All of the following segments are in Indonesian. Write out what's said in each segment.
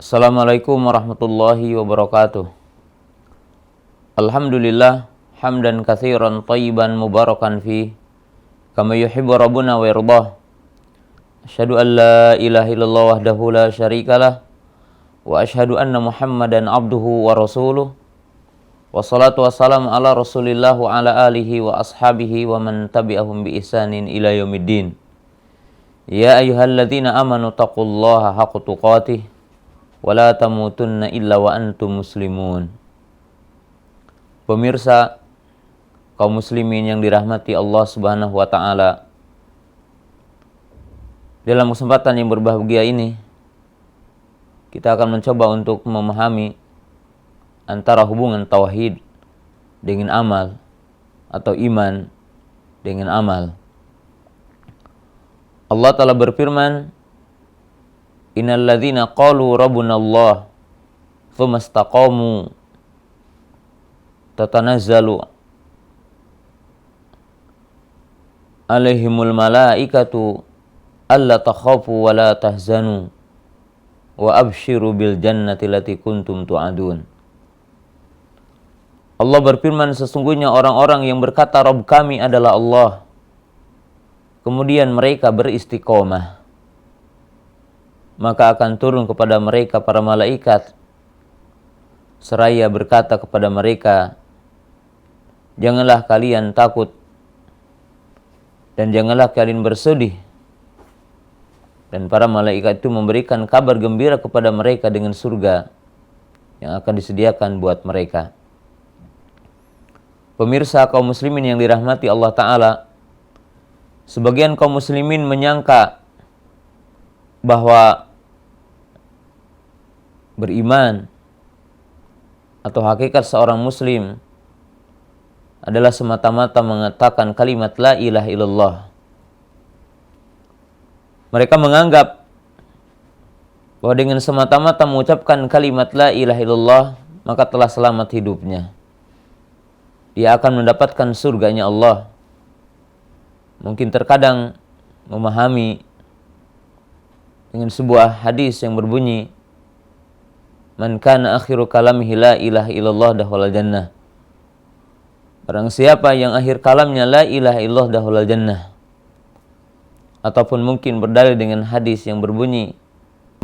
Assalamualaikum warahmatullahi wabarakatuh. Alhamdulillah hamdan katsiran thayyiban mubarakan fi kama yuhibbu rabbuna wa yardah. Asyhadu an la ilaha illallah wahdahu la syarikalah wa asyhadu anna Muhammadan abduhu wa rasuluh. Wassalatu wassalamu ala Rasulillah wa ala alihi wa ashabihi wa man tabi'ahum bi ihsanin ila yaumiddin. Ya ayyuhalladzina amanu taqullaha haqqa tuqatih wa la tamutunna illa wa antum muslimun. Pemirsa kaum muslimin yang dirahmati Allah Subhanahu wa taala, dalam kesempatan yang berbahagia ini kita akan mencoba untuk memahami antara hubungan tauhid dengan amal atau iman dengan amal. Allah Ta'ala berfirman, Innal ladzina qalu rabbuna Allah tsumma istaqamu tatanazzalu alaihimul malaikatu alla takhafu wa la tahzanu wa abshiru bil jannati allati kuntum tu'adun. Allah berfirman, sesungguhnya orang-orang yang berkata Rabb kami adalah Allah, kemudian mereka beristiqomah, maka akan turun kepada mereka para malaikat seraya berkata kepada mereka, janganlah kalian takut dan janganlah kalian bersedih. Dan para malaikat itu memberikan kabar gembira kepada mereka dengan surga yang akan disediakan buat mereka. Pemirsa kaum muslimin yang dirahmati Allah Ta'ala, sebagian kaum muslimin menyangka bahwa beriman atau hakikat seorang muslim adalah semata-mata mengatakan kalimat la ilaha illallah. Mereka menganggap bahwa dengan semata-mata mengucapkan kalimat la ilaha illallah maka telah selamat hidupnya. Dia akan mendapatkan surganya Allah. Mungkin terkadang memahami dengan sebuah hadis yang berbunyi, man kana akhiru kalamihi la ilaha illallah dakhala jannah. Barang siapa yang akhir kalamnya la ilaha illallah dakhala jannah. Ataupun mungkin berdalil dengan hadis yang berbunyi,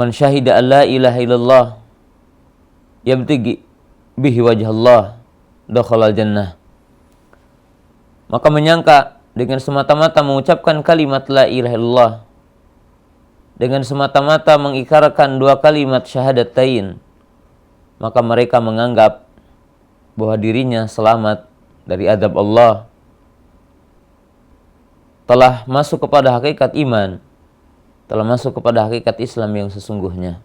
man syahida an la ilaha illallah yabtaghi bihi wajhallah dakhala jannah. Maka menyangka dengan semata-mata mengucapkan kalimat la ilaha illallah, dengan semata-mata mengikrarkan dua kalimat syahadatain, maka mereka menganggap bahwa dirinya selamat dari azab Allah, telah masuk kepada hakikat iman, telah masuk kepada hakikat Islam yang sesungguhnya.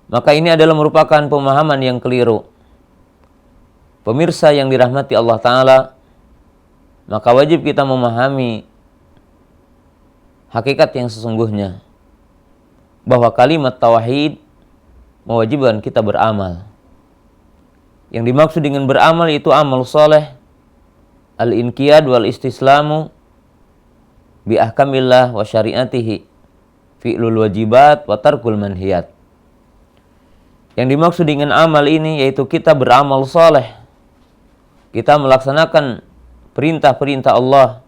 Maka ini adalah merupakan pemahaman yang keliru. Pemirsa yang dirahmati Allah Ta'ala, maka wajib kita memahami hakikat yang sesungguhnya, bahwa kalimat tauhid mewajibkan kita beramal. Yang dimaksud dengan beramal itu amal soleh, al-inqiyad wal istislamu bi ahkamillah wa syariatihi, fi'lul wajibat wa tarkul manhiyat. Yang dimaksud dengan amal ini yaitu kita beramal soleh, kita melaksanakan perintah-perintah Allah,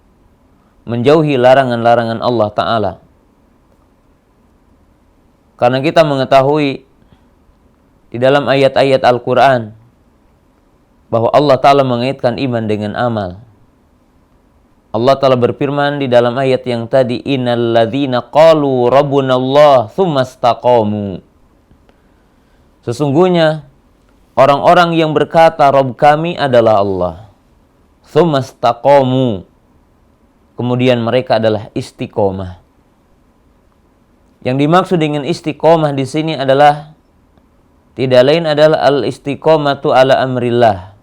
menjauhi larangan-larangan Allah Ta'ala. Karena kita mengetahui di dalam ayat-ayat Al-Quran bahwa Allah Ta'ala mengaitkan iman dengan amal. Allah Ta'ala berfirman di dalam ayat yang tadi, innal ladzina qalu rabbuna Allah tsumma istaqamu. Sesungguhnya orang-orang yang berkata Rabb kami adalah Allah, tsumma istaqamu, kemudian mereka adalah istiqomah. Yang dimaksud dengan istiqomah di sini adalah tidak lain adalah al-istiqomatu ala amrillah,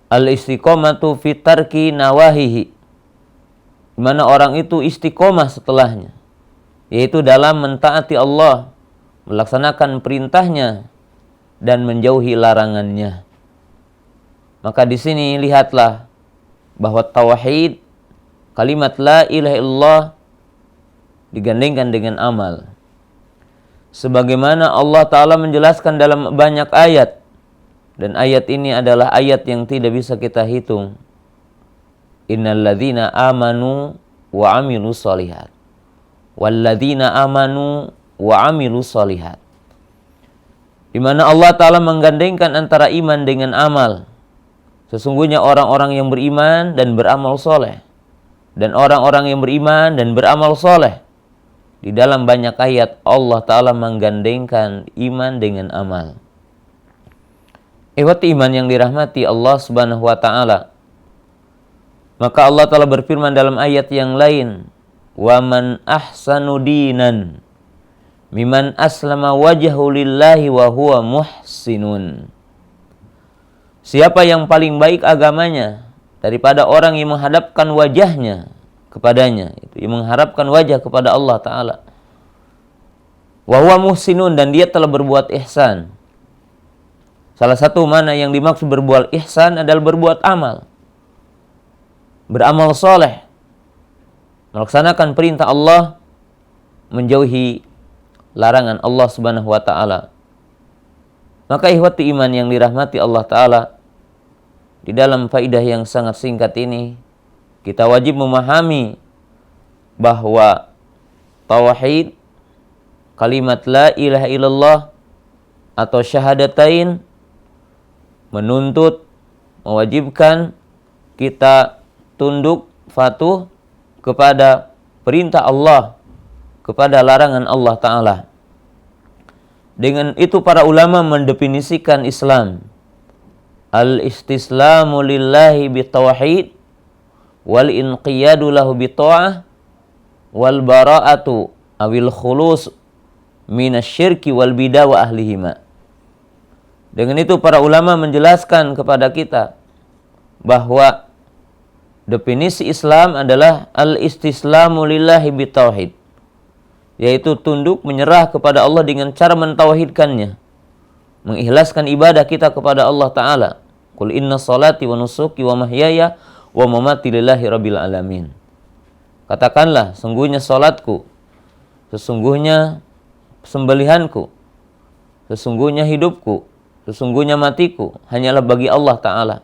al-istiqomatu fi tarki nawahihi, di mana orang itu istiqomah setelahnya, yaitu dalam mentaati Allah, melaksanakan perintahnya dan menjauhi larangannya. Maka di sini lihatlah bahwa tauhid, kalimat la ilaha illallah digandengkan dengan amal. sebagaimana Allah Ta'ala menjelaskan dalam banyak ayat, dan ayat ini adalah ayat yang tidak bisa kita hitung. Innalladzina amanu wa amilus shalihat walladzina amanu wa amilus shalihat, di mana Allah Ta'ala menggandengkan antara iman dengan amal. Sesungguhnya orang-orang yang beriman dan beramal soleh, dan orang-orang yang beriman dan beramal soleh, di dalam banyak ayat Allah Ta'ala menggandengkan iman dengan amal. Ikhwati iman yang dirahmati Allah Subhanahu wa Ta'ala, maka Allah Ta'ala berfirman dalam ayat yang lain, wa man ahsanu dinan miman aslama wajhahu lillahi wa huwa muhsinun. Siapa yang paling baik agamanya daripada orang yang menghadapkan wajahnya kepadanya, itu yang mengharapkan wajah kepada Allah Ta'ala. Wa huwa muhsinun, dan dia telah berbuat ihsan. Salah satu mana yang dimaksud berbuat ihsan adalah berbuat amal, beramal soleh, melaksanakan perintah Allah, menjauhi larangan Allah Subhanahu wa Ta'ala. Maka ikhwati iman yang dirahmati Allah Ta'ala, di dalam faidah yang sangat singkat ini kita wajib memahami bahwa tauhid, kalimat la ilaha illallah atau syahadatain, menuntut, mewajibkan kita tunduk patuh kepada perintah Allah, kepada larangan Allah Ta'ala. Dengan itu para ulama mendefinisikan Islam, al-istislamu lillahi bitauhid wal inqiyadu lahu bita'ah wal bara'atu awil khulus minasyirki wal bidah wa ahlihima. Dengan itu para ulama menjelaskan kepada kita bahwa definisi Islam adalah al-istislamu lillahi bitauhid, yaitu tunduk menyerah kepada Allah dengan cara mentauhidkannya, mengikhlaskan ibadah kita kepada Allah Ta'ala. Qul inna salati wa nusuki wa mahyaya wa mamati lillahi rabbil alamin. Katakanlah, sungguhnya salatku, sesungguhnya sembelihanku, sesungguhnya hidupku, sesungguhnya matiku hanyalah bagi Allah Ta'ala.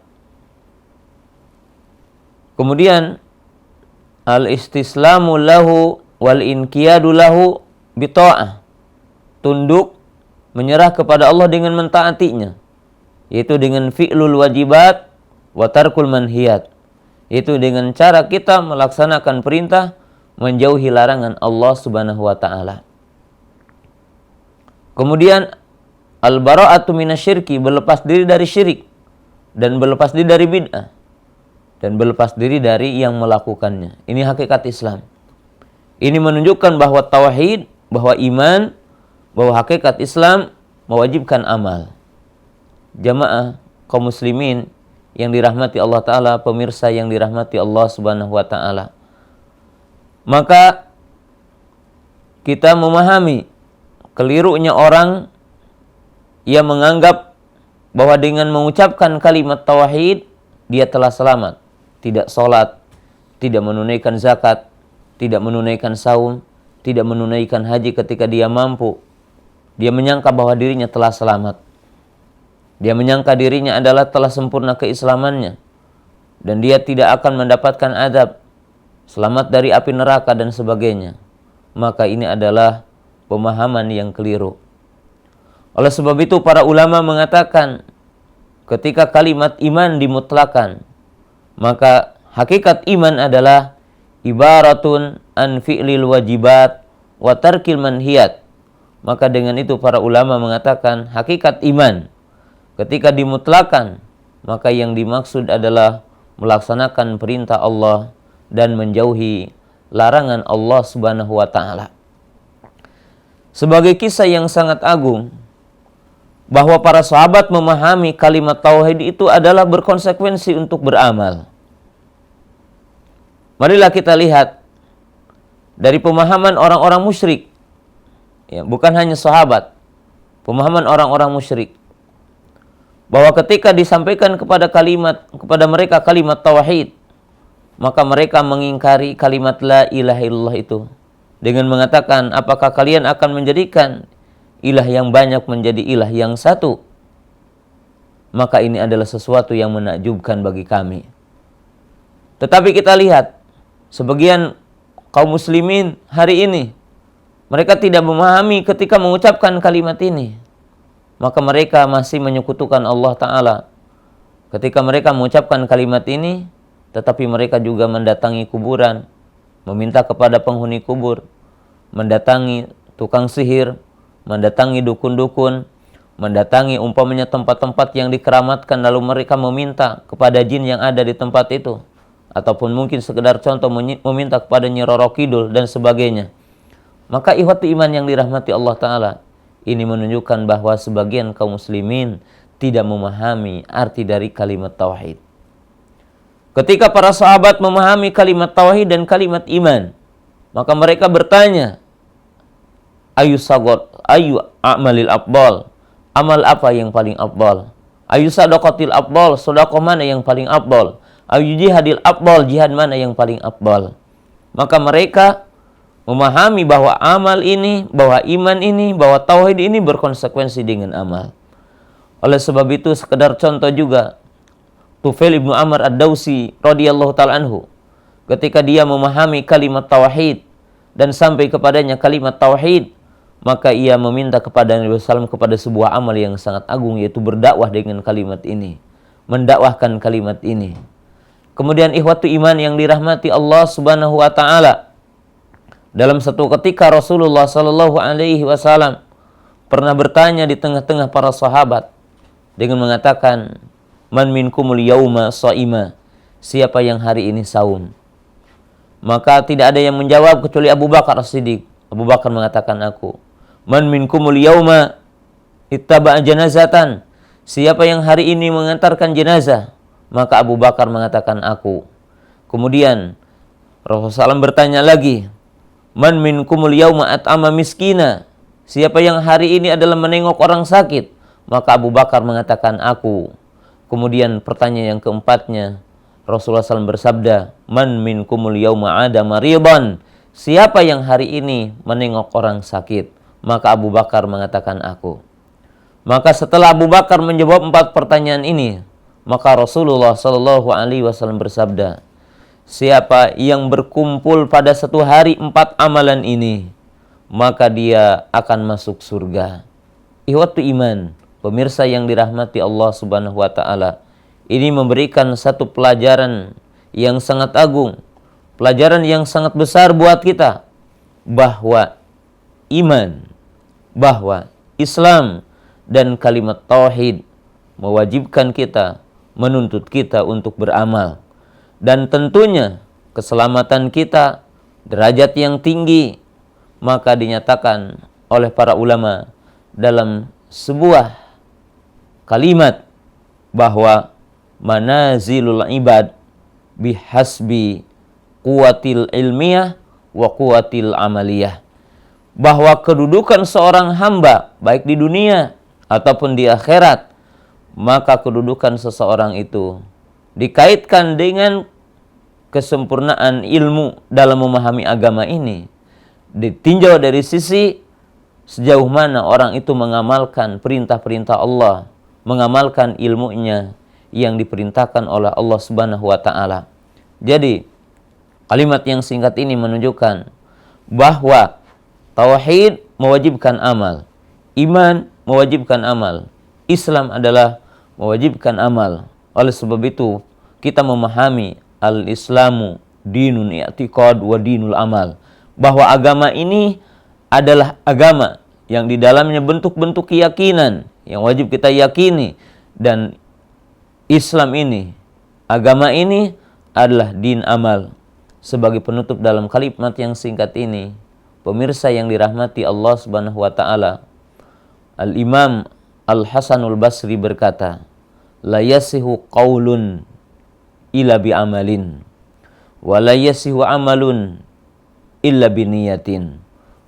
Kemudian al-istislamu lahu wal inqiyadu lahu bita'ah, tunduk menyerah kepada Allah dengan mentaatinya, yaitu dengan fi'lul wajibat wa tarkul manhiyat, yaitu dengan cara kita melaksanakan perintah, menjauhi larangan Allah Subhanahu wa Ta'ala. Kemudian al-bara'atu minasyirki, berlepas diri dari syirik, dan berlepas diri dari bid'ah, dan berlepas diri dari yang melakukannya. Ini hakikat Islam. Ini menunjukkan bahwa tauhid, bahwa iman, bahwa hakikat Islam mewajibkan amal. Jamaah kaum muslimin yang dirahmati Allah Ta'ala, pemirsa yang dirahmati Allah Subhanahu wa Ta'ala. Maka kita memahami kelirunya orang yang menganggap bahwa dengan mengucapkan kalimat tauhid dia telah selamat, tidak sholat, tidak menunaikan zakat, tidak menunaikan saum, tidak menunaikan haji ketika dia mampu. Dia menyangka bahwa dirinya telah selamat. Dia menyangka dirinya adalah telah sempurna keislamannya, dan dia tidak akan mendapatkan azab, selamat dari api neraka dan sebagainya. Maka ini adalah pemahaman yang keliru. Oleh sebab itu para ulama mengatakan, ketika kalimat iman dimutlakan, maka hakikat iman adalah ibaratun an fi'lil wajibat wa tarkil manhiyat. Maka dengan itu para ulama mengatakan hakikat iman ketika dimutlakan, maka yang dimaksud adalah melaksanakan perintah Allah dan menjauhi larangan Allah Subhanahu wa Ta'ala. Sebagai kisah yang sangat agung, bahwa para sahabat memahami kalimat tauhid itu adalah berkonsekuensi untuk beramal. Marilah kita lihat dari pemahaman orang-orang musyrik, ya, bukan hanya sahabat, pemahaman orang-orang musyrik, bahwa ketika disampaikan kepada mereka kalimat tauhid, maka mereka mengingkari kalimat la ilaha illallah itu dengan mengatakan, apakah kalian akan menjadikan ilah yang banyak menjadi ilah yang satu, maka ini adalah sesuatu yang menakjubkan bagi kami. Tetapi kita lihat, sebagian kaum muslimin hari ini, mereka tidak memahami ketika mengucapkan kalimat ini. Maka mereka masih menyekutukan Allah Ta'ala. Ketika mereka mengucapkan kalimat ini, tetapi mereka juga mendatangi kuburan, meminta kepada penghuni kubur, mendatangi tukang sihir, mendatangi dukun-dukun, mendatangi umpamanya tempat-tempat yang dikeramatkan, lalu mereka meminta kepada jin yang ada di tempat itu. Ataupun mungkin sekedar contoh meminta kepada Nyi Roro Kidul dan sebagainya. Maka ikhwati iman yang dirahmati Allah Ta'ala, ini menunjukkan bahwa sebagian kaum muslimin tidak memahami arti dari kalimat tauhid. Ketika para sahabat memahami kalimat tauhid dan kalimat iman, maka mereka bertanya, ayu a'malil afdal, amal apa yang paling afdal? Ayu sadaqatil afdal, sedekah mana yang paling afdal? Ayu jihadil afdal, jihad mana yang paling afdal? Maka mereka memahami bahwa amal ini, bahwa iman ini, bahwa tauhid ini berkonsekuensi dengan amal. Oleh sebab itu, sekedar contoh juga, Tufail ibnu Amr ad-Dawsi radhiyallahu ta'ala anhu, ketika dia memahami kalimat tauhid dan sampai kepadanya kalimat tauhid, maka ia meminta kepada Nabi SAW kepada sebuah amal yang sangat agung, yaitu berdakwah dengan kalimat ini, mendakwahkan kalimat ini. Kemudian ikhwatu iman yang dirahmati Allah Subhanahu wa Ta'ala, dalam satu ketika Rasulullah Sallallahu Alaihi Wasallam pernah bertanya di tengah-tengah para sahabat dengan mengatakan, man minkumul yauma shaima, siapa yang hari ini saum? Maka tidak ada yang menjawab kecuali Abu Bakar As-Siddiq. Abu Bakar mengatakan, aku. Man minkumul yauma ittaba'a janazatan, siapa yang hari ini mengantarkan jenazah? Maka Abu Bakar mengatakan, aku. Kemudian Rasulullah SAW bertanya lagi, man minkumul yauma at'ama miskina, siapa yang hari ini adalah menengok orang sakit? Maka Abu Bakar mengatakan, aku. Kemudian pertanyaan yang keempatnya, Rasulullah SAW bersabda, man minkumul yauma ada maridan, siapa yang hari ini menengok orang sakit? Maka Abu Bakar mengatakan, aku. Maka setelah Abu Bakar menjawab 4 pertanyaan ini, maka Rasulullah SAW bersabda, siapa yang berkumpul pada satu hari 4 amalan ini, maka dia akan masuk surga. Ikhwatu iman, pemirsa yang dirahmati Allah Subhanahu wa Ta'ala, ini memberikan satu pelajaran yang sangat agung, pelajaran yang sangat besar buat kita, bahwa iman, bahwa Islam dan kalimat tauhid mewajibkan kita, menuntut kita untuk beramal. Dan tentunya keselamatan kita, derajat yang tinggi, maka dinyatakan oleh para ulama dalam sebuah kalimat bahwa manazilul ibad bihasbi quwatil ilmiyah wa quwatil amaliyah, bahwa kedudukan seorang hamba baik di dunia ataupun di akhirat, maka kedudukan seseorang itu dikaitkan dengan kesempurnaan ilmu dalam memahami agama ini, ditinjau dari sisi sejauh mana orang itu mengamalkan perintah-perintah Allah, mengamalkan ilmunya yang diperintahkan oleh Allah Subhanahu wa Ta'ala. Jadi kalimat yang singkat ini menunjukkan bahwa tauhid mewajibkan amal, iman mewajibkan amal, Islam adalah mewajibkan amal. Oleh sebab itu kita memahami al-Islamu dinun i'tiqad wa dinul amal, bahwa agama ini adalah agama yang di dalamnya bentuk-bentuk keyakinan yang wajib kita yakini, dan Islam ini, agama ini adalah din amal. Sebagai penutup dalam kalimat yang singkat ini, pemirsa yang dirahmati Allah Subhanahu wa Ta'ala, Al-Imam Al-Hasanul Basri berkata, la yasihu qaulun illa bi amalin, wa la yasihu amalun illa bi niyatin,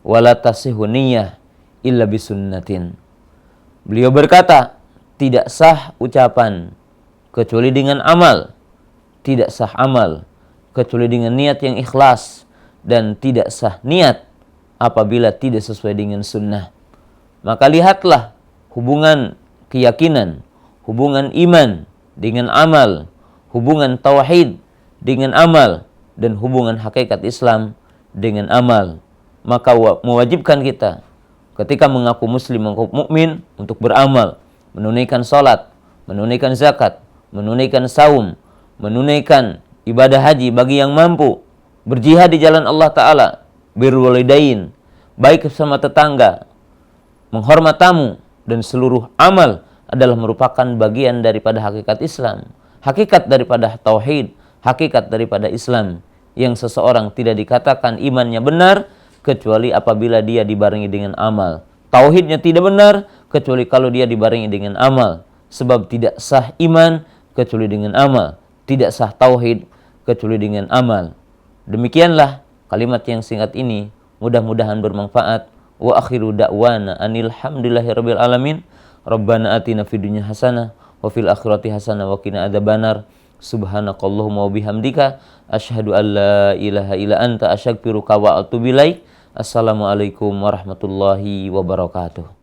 wa la tasihu niyah illa bi sunnatin. Beliau berkata, tidak sah ucapan kecuali dengan amal, tidak sah amal kecuali dengan niat yang ikhlas, dan tidak sah niat apabila tidak sesuai dengan sunnah. Maka lihatlah hubungan keyakinan, hubungan iman dengan amal, hubungan tauhid dengan amal, dan hubungan hakikat Islam dengan amal. Maka mewajibkan kita ketika mengaku muslim, mengaku mukmin, untuk beramal, menunaikan salat, menunaikan zakat, menunaikan saum, menunaikan ibadah haji bagi yang mampu, berjihad di jalan Allah Ta'ala, birrul walidain, baik sama tetangga, menghormat tamu, dan seluruh amal adalah merupakan bagian daripada hakikat Islam, hakikat daripada tauhid, hakikat daripada Islam, yang seseorang tidak dikatakan imannya benar kecuali apabila dia dibarengi dengan amal. Tauhidnya tidak benar kecuali kalau dia dibarengi dengan amal. Sebab tidak sah iman kecuali dengan amal, tidak sah tauhid kecuali dengan amal. Demikianlah kalimat yang singkat ini, mudah-mudahan bermanfaat. Wa akhiru da'wana anil hamdulillahirabbil alamin. Rabbana atina fid dunya hasanah wa fil akhirati hasanah wa qina adzabannar. Subhanakallahumma wa bihamdika asyhadu an la ilaha illa anta astaghfiruka wa atubu ilaik. Assalamualaikum warahmatullahi wabarakatuh.